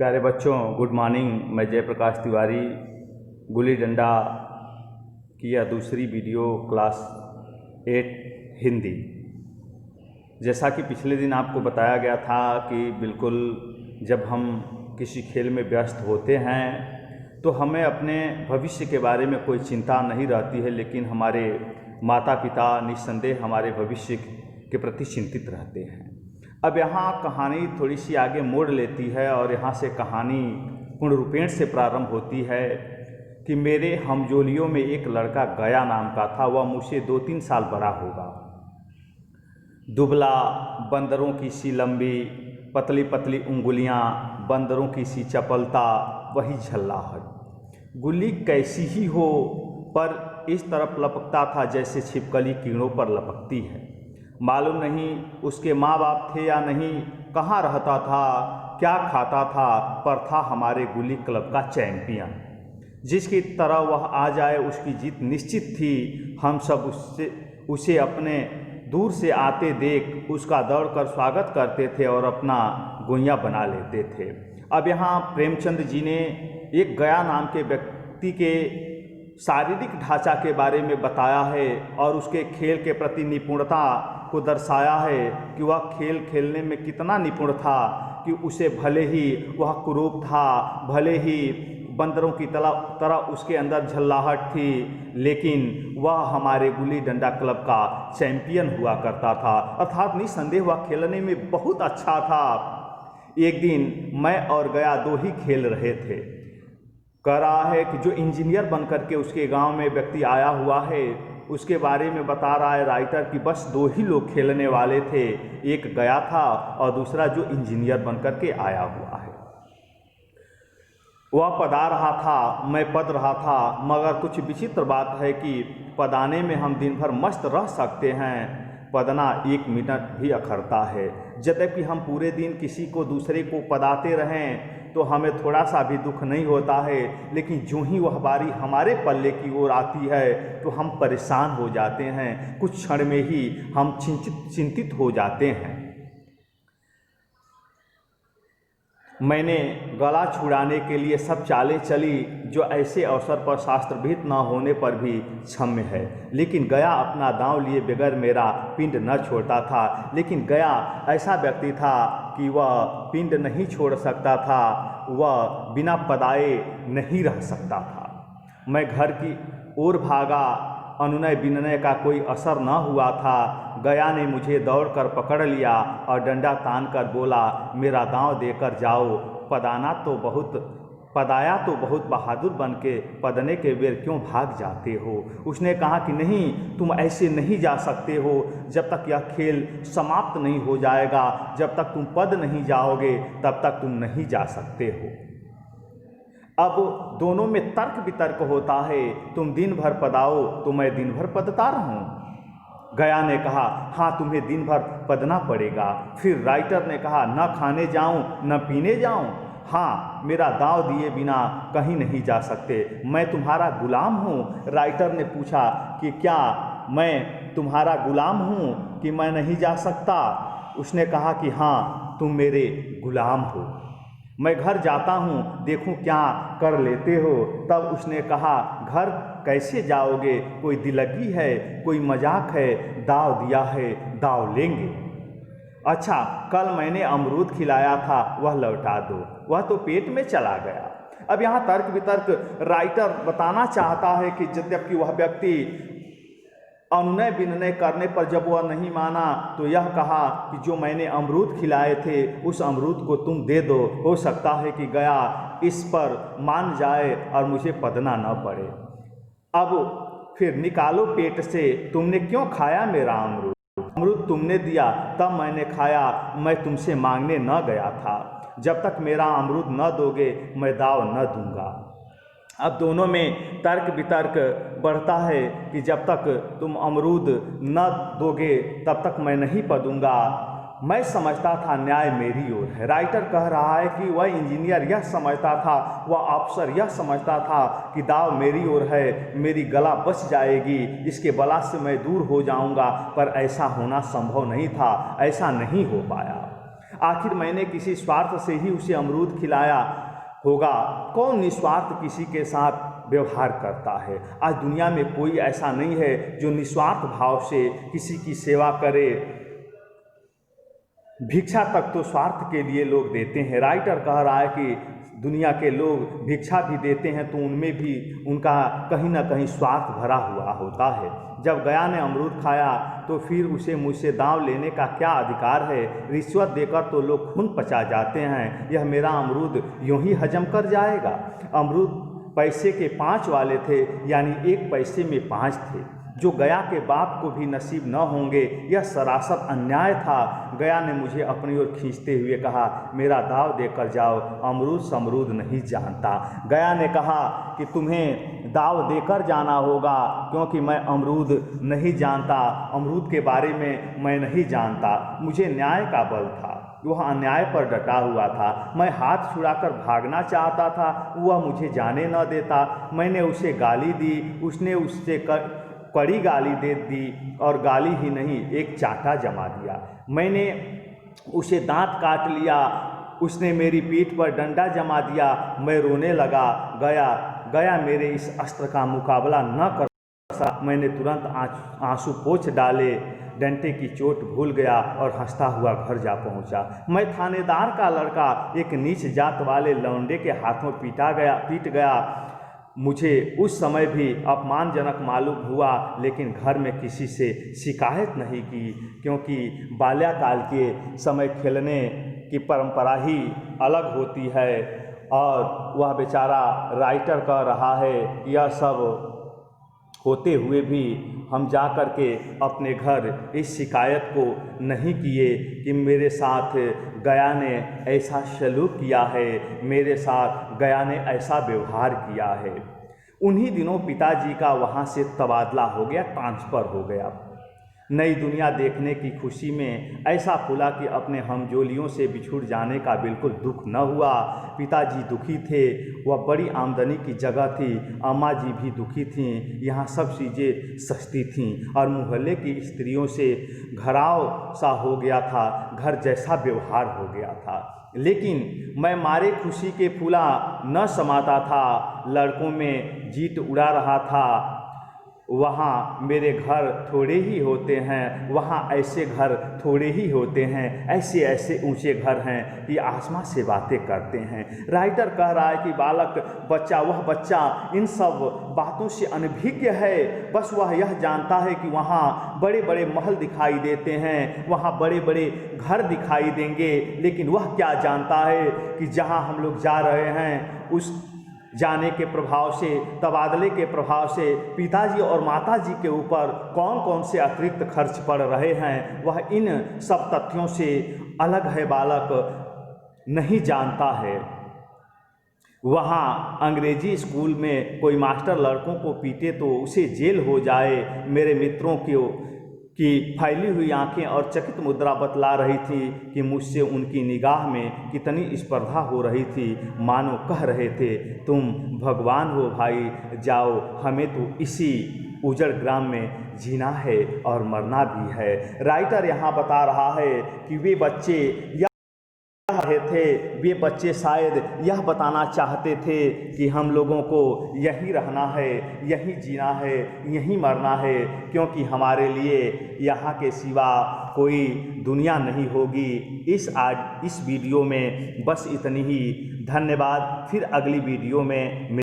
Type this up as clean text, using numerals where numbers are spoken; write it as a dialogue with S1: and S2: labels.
S1: प्यारे बच्चों, good morning. मैं जयप्रकाश तिवारी गुल्ली डंडा की यह दूसरी वीडियो क्लास 8 हिंदी। जैसा कि पिछले दिन आपको बताया गया था कि बिल्कुल जब हम किसी खेल में व्यस्त होते हैं तो हमें अपने भविष्य के बारे में कोई चिंता नहीं रहती है, लेकिन हमारे माता पिता निस्संदेह हमारे भविष्य के प्रति चिंतित रहते हैं। अब यहाँ कहानी थोड़ी सी आगे मोड़ लेती है और यहाँ से कहानी पूर्ण रूपेण से प्रारंभ होती है कि मेरे हमजोलियों में एक लड़का गया नाम का था। वह मुझसे 2-3 साल बड़ा होगा। दुबला, बंदरों की सी लंबी पतली पतली उंगलियां, बंदरों की सी चपलता, वही झल्लाहट। गुल्ली कैसी ही हो पर इस तरफ लपकता था जैसे छिपकली कीड़ों पर लपकती है। मालूम नहीं उसके माँ बाप थे या नहीं, कहाँ रहता था, क्या खाता था, पर था हमारे गुल्ली क्लब का चैंपियन। जिसकी तरह वह आ जाए उसकी जीत निश्चित थी। हम सब उसे अपने दूर से आते देख उसका दौड़कर स्वागत करते थे और अपना गुइया बना लेते थे। अब यहाँ प्रेमचंद जी ने एक गया नाम के व्यक्ति के शारीरिक ढांचा के बारे में बताया है और उसके खेल के प्रति निपुणता को दर्शाया है कि वह खेल खेलने में कितना निपुण था कि उसे भले ही वह कुरूप था, भले ही बंदरों की तरह उसके अंदर झल्लाहट थी, लेकिन वह हमारे गुल्ली डंडा क्लब का चैंपियन हुआ करता था। अर्थात निस्संदेह वह खेलने में बहुत अच्छा था। एक दिन मैं और गया 2 ही खेल रहे थे। कह रहा है कि जो इंजीनियर बनकर के उसके गांव में व्यक्ति आया हुआ है उसके बारे में बता रहा है राइटर कि बस 2 ही लोग खेलने वाले थे, एक गया था और दूसरा जो इंजीनियर बनकर के आया हुआ है। वह पदा रहा था, मैं पद रहा था, मगर कुछ विचित्र बात है कि पदाने में हम दिन भर मस्त रह सकते हैं, पदना 1 मिनट भी अखरता है। यद्यपि हम पूरे दिन किसी को दूसरे को पदाते रहें तो हमें थोड़ा सा भी दुख नहीं होता है, लेकिन जो ही वह बारी हमारे पल्ले की ओर आती है तो हम परेशान हो जाते हैं। कुछ क्षण में ही हम चिंतित हो जाते हैं। मैंने गला छुड़ाने के लिए सब चालें चली जो ऐसे अवसर पर शास्त्रविहित न होने पर भी क्षम्य है, लेकिन गया अपना दांव लिए बगैर मेरा पिंड न छोड़ता था। लेकिन गया ऐसा व्यक्ति था कि वह पिंड नहीं छोड़ सकता था, वह बिना पदाए नहीं रह सकता था। मैं घर की ओर भागा, अनुनय विनय का कोई असर न हुआ था। गया ने मुझे दौड़कर पकड़ लिया और डंडा तान कर बोला, मेरा दांव देकर जाओ, पदाया तो बहुत बहादुर बन के पदने के बेर क्यों भाग जाते हो। उसने कहा कि नहीं, तुम ऐसे नहीं जा सकते हो, जब तक यह खेल समाप्त नहीं हो जाएगा, जब तक तुम पद नहीं जाओगे तब तक तुम नहीं जा सकते हो। अब दोनों में तर्क वितर्क होता है। तुम दिन भर पदाओ तो मैं दिन भर पदता रहूं। गया ने कहा, हाँ तुम्हें दिन भर पदना पड़ेगा। फिर राइटर ने कहा, न खाने जाऊं न पीने जाऊं, हाँ मेरा दांव दिए बिना कहीं नहीं जा सकते, मैं तुम्हारा गुलाम हूँ। राइटर ने पूछा कि क्या मैं तुम्हारा गुलाम हूँ कि मैं नहीं जा सकता। उसने कहा कि हाँ तुम मेरे गुलाम हो, मैं घर जाता हूँ, देखूँ क्या कर लेते हो। तब उसने कहा, घर कैसे जाओगे, कोई दिलगी है, कोई मजाक है, दाव दिया है दाव लेंगे। अच्छा, कल मैंने अमरूद खिलाया था वह लौटा दो, वह तो पेट में चला गया। अब यहाँ तर्क वितर्क राइटर बताना चाहता है कि जबकि वह व्यक्ति अनुनय विनय करने पर जब वह नहीं माना तो यह कहा कि जो मैंने अमरूद खिलाए थे उस अमरूद को तुम दे दो, हो सकता है कि गया इस पर मान जाए और मुझे पदना न पड़े। अब फिर निकालो पेट से, तुमने क्यों खाया मेरा अमरूद? अमरूद तुमने दिया तब मैंने खाया, मैं तुमसे मांगने न गया था। जब तक मेरा अमरूद न दोगे मैं दाव न दूंगा। अब दोनों में तर्क वितर्क बढ़ता है कि जब तक तुम अमरूद न दोगे तब तक मैं नहीं पदूंगा। मैं समझता था न्याय मेरी ओर है। राइटर कह रहा है कि वह इंजीनियर यह समझता था, वह अफसर यह समझता था कि दाव मेरी ओर है, मेरी गला बच जाएगी, इसके बला से मैं दूर हो जाऊंगा, पर ऐसा होना संभव नहीं था, ऐसा नहीं हो पाया। आखिर मैंने किसी स्वार्थ से ही उसे अमरूद खिलाया होगा। कौन निस्वार्थ किसी के साथ व्यवहार करता है? आज दुनिया में कोई ऐसा नहीं है जो निस्वार्थ भाव से किसी की सेवा करे। भिक्षा तक तो स्वार्थ के लिए लोग देते हैं। राइटर कह रहा है कि दुनिया के लोग भिक्षा भी देते हैं तो उनमें भी उनका कहीं ना कहीं स्वार्थ भरा हुआ होता है। जब गया ने अमरूद खाया तो फिर उसे मुझसे दांव लेने का क्या अधिकार है? रिश्वत देकर तो लोग खून पचा जाते हैं। यह मेरा अमरूद यूं ही हजम कर जाएगा? अमरूद पैसे के 5 वाले थे, यानी 1 पैसे में 5 थे, जो गया के बाप को भी नसीब न होंगे। यह सरासर अन्याय था। गया ने मुझे अपनी ओर खींचते हुए कहा, मेरा दाव देकर जाओ, अमरूद समरूद नहीं जानता। गया ने कहा कि तुम्हें दाव देकर जाना होगा, क्योंकि मैं अमरूद नहीं जानता, अमरूद के बारे में मैं नहीं जानता। मुझे न्याय का बल था, वह अन्याय पर डटा हुआ था। मैं हाथ छुड़ाकर भागना चाहता था, वह मुझे जाने न देता। मैंने उसे गाली दी, उसने उससे कड़ी गाली दे दी, और गाली ही नहीं, एक चांटा जमा दिया। मैंने उसे दांत काट लिया, उसने मेरी पीठ पर डंडा जमा दिया। मैं रोने लगा। गया मेरे इस अस्त्र का मुकाबला न कर सका। मैंने तुरंत आंसू पोंछ डाले, डंडे की चोट भूल गया और हंसता हुआ घर जा पहुंचा। मैं थानेदार का लड़का एक नीच जात वाले लौंडे के हाथों पीट गया। मुझे उस समय भी अपमानजनक मालूम हुआ, लेकिन घर में किसी से शिकायत नहीं की, क्योंकि बाल्यकाल के समय खेलने की परंपरा ही अलग होती है। और वह बेचारा राइटर कह रहा है, यह सब होते हुए भी हम जा कर के अपने घर इस शिकायत को नहीं किए कि मेरे साथ गया ने ऐसा सलूक किया है, मेरे साथ गया ने ऐसा व्यवहार किया है। उन्हीं दिनों पिताजी का वहाँ से तबादला हो गया, ट्रांसफ़र हो गया। नई दुनिया देखने की खुशी में ऐसा फूला कि अपने हमजोलियों से बिछुड़ जाने का बिल्कुल दुख न हुआ। पिताजी दुखी थे, वह बड़ी आमदनी की जगह थी। अम्मा जी भी दुखी थीं, यहाँ सब चीज़ें सस्ती थीं, और मोहल्ले की स्त्रियों से घराव सा हो गया था, घर जैसा व्यवहार हो गया था। लेकिन मैं मारे खुशी के फूला न समाता था, लड़कों में जीत उड़ा रहा था। वहाँ मेरे घर थोड़े ही होते हैं, वहाँ ऐसे घर थोड़े ही होते हैं, ऐसे ऐसे ऊंचे घर हैं कि आसमां से बातें करते हैं। राइटर कह रहा है कि वह बच्चा इन सब बातों से अनभिज्ञ है। बस वह यह जानता है कि वहाँ बड़े बड़े महल दिखाई देते हैं, वहाँ बड़े बड़े घर दिखाई देंगे, लेकिन वह क्या जानता है कि जहाँ हम लोग जा रहे हैं, उस जाने के प्रभाव से, तबादले के प्रभाव से पिताजी और माताजी के ऊपर कौन कौन से अतिरिक्त खर्च पड़ रहे हैं, वह इन सब तथ्यों से अलग है बालक नहीं जानता है। वहाँ अंग्रेजी स्कूल में कोई मास्टर लड़कों को पीटे तो उसे जेल हो जाए। मेरे मित्रों की फैली हुई आंखें और चकित मुद्रा बतला रही थी कि मुझसे उनकी निगाह में कितनी स्पर्धा हो रही थी। मानो कह रहे थे, तुम भगवान हो भाई, जाओ, हमें तो इसी उजड़ ग्राम में जीना है और मरना भी है। राइटर यहाँ बता रहा है कि वे बच्चे शायद यह बताना चाहते थे कि हम लोगों को यहीं रहना है, यहीं जीना है, यहीं मरना है, क्योंकि हमारे लिए यहाँ के सिवा कोई दुनिया नहीं होगी। इस वीडियो में बस इतनी ही। धन्यवाद। फिर अगली वीडियो में